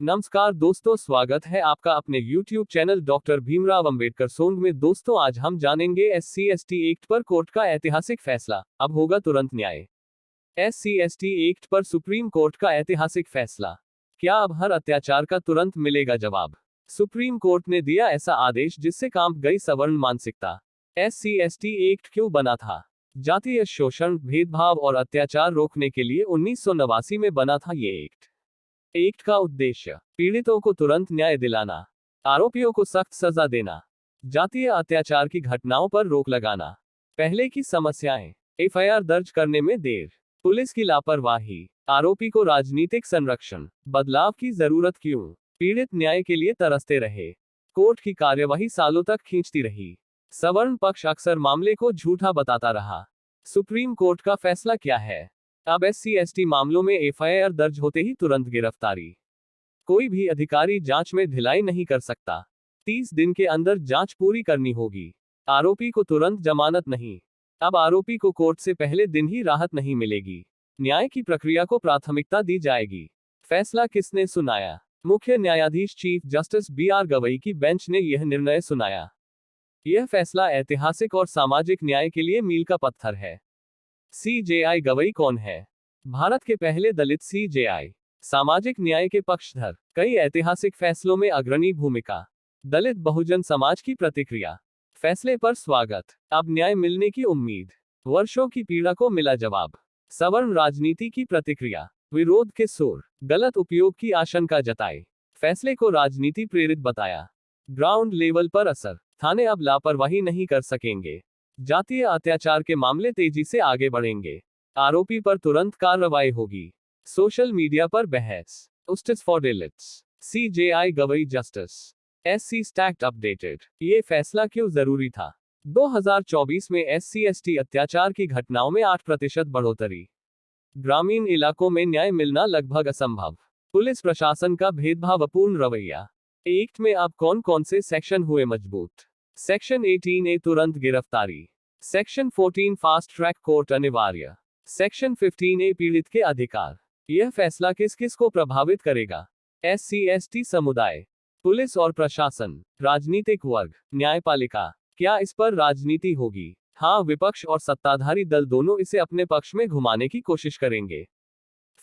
नमस्कार दोस्तों, स्वागत है आपका अपने YouTube channel doctor Bhimrao Ambedkar song में। दोस्तों, आज हम जानेंगे SC/ST एक्ट पर कोर्ट का ऐतिहासिक फैसला, अब होगा तुरंत न्याय। SC/ST एक्ट पर सुप्रीम कोर्ट का ऐतिहासिक फैसला, क्या अब हर अत्याचार का तुरंत मिलेगा जवाब? सुप्रीम कोर्ट ने दिया ऐसा आदेश जिससे कांप गई सवर्ण मानसिकता। SC/ST एक्ट क्यों बना था? जातीय शोषण, भेदभाव और अत्याचार रोकने के लिए 1989 में बना था ये एक्ट का उद्देश्य पीड़ितों को तुरंत न्याय दिलाना, आरोपियों को सख्त सजा देना, जातीय अत्याचार की घटनाओं पर रोक लगाना। पहले की समस्याएं, FIR दर्ज करने में देर, पुलिस की लापरवाही, आरोपी को राजनीतिक संरक्षण, बदलाव की जरूरत क्यों? पीड़ित न्याय के लिए तरसते रहे, कोर्ट की कार्यवाही सालों तक खींचती रही, सवर्ण पक्ष अक्सर मामले को झूठा बताता रहा। सुप्रीम कोर्ट का फैसला क्या है? अब SC/ST मामलों में FIR दर्ज होते ही तुरंत गिरफ्तारी, कोई भी अधिकारी जांच में ढिलाई नहीं कर सकता। 30 दिन के अंदर जांच पूरी करनी होगी। आरोपी को तुरंत जमानत नहीं, अब आरोपी को कोर्ट से पहले दिन ही राहत नहीं मिलेगी। न्याय की प्रक्रिया को प्राथमिकता दी जाएगी। फैसला किसने सुनाया? मुख्य न्यायाधीश चीफ जस्टिस BR गवई की बेंच ने यह निर्णय सुनाया। यह फैसला ऐतिहासिक और सामाजिक न्याय के लिए मील का पत्थर है। CJI गवई कौन है? भारत के पहले दलित CJI, सामाजिक न्याय के पक्षधर, कई ऐतिहासिक फैसलों में अग्रणी भूमिका। दलित बहुजन समाज की प्रतिक्रिया, फैसले पर स्वागत, अब न्याय मिलने की उम्मीद, वर्षों की पीड़ा को मिला जवाब। सवर्ण राजनीति की प्रतिक्रिया, विरोध के सुर, गलत उपयोग की आशंका जताई, फैसले को राजनीति प्रेरित बताया। ग्राउंड लेवल पर असर, थाने अब लापरवाही नहीं कर सकेंगे, जातीय अत्याचार के मामले तेजी से आगे बढ़ेंगे, आरोपी पर तुरंत कार्रवाई होगी। सोशल मीडिया पर बहस, justice for Dalits, CJI Gavai justice, SC stacked updated. ये फैसला क्यों जरूरी था? 2024 में SC/ST अत्याचार की घटनाओं में 8% बढ़ोतरी, ग्रामीण इलाकों में न्याय मिलना लगभग असंभव, पुलिस प्रशासन का भेदभावपूर्ण रवैया। एक्ट में अब कौन कौन से सेक्शन हुए मजबूत? सेक्शन 18A तुरंत गिरफ्तारी, सेक्शन 14 फास्ट ट्रैक कोर्ट अनिवार्य, सेक्शन 15A पीड़ित के अधिकार। यह फैसला किस किस को प्रभावित करेगा? SC/ST समुदाय, पुलिस और प्रशासन, राजनीतिक वर्ग, न्यायपालिका। क्या इस पर राजनीति होगी? हाँ, विपक्ष और सत्ताधारी दल दोनों इसे अपने पक्ष में घुमाने की कोशिश करेंगे।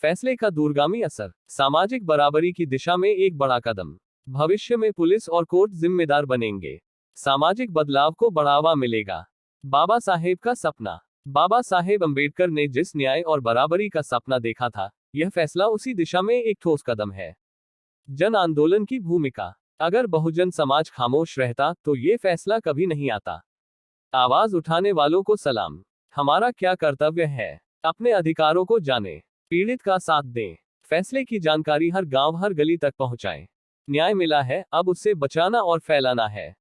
फैसले का दूरगामी असर, सामाजिक बराबरी की दिशा में एक बड़ा कदम, भविष्य में पुलिस और कोर्ट जिम्मेदार बनेंगे, सामाजिक बदलाव को बढ़ावा मिलेगा। बाबा साहेब का सपना, बाबा साहेब अंबेडकर ने जिस न्याय और बराबरी का सपना देखा था, यह फैसला उसी दिशा में एक ठोस कदम है। जन आंदोलन की भूमिका, अगर बहुजन समाज खामोश रहता तो ये फैसला कभी नहीं आता। आवाज उठाने वालों को सलाम। हमारा क्या कर्तव्य है? अपने अधिकारों को जानें, पीड़ित का साथ दें, फैसले की जानकारी हर गांव हर गली तक पहुंचाएं। न्याय मिला है, अब उसे बचाना और फैलाना है।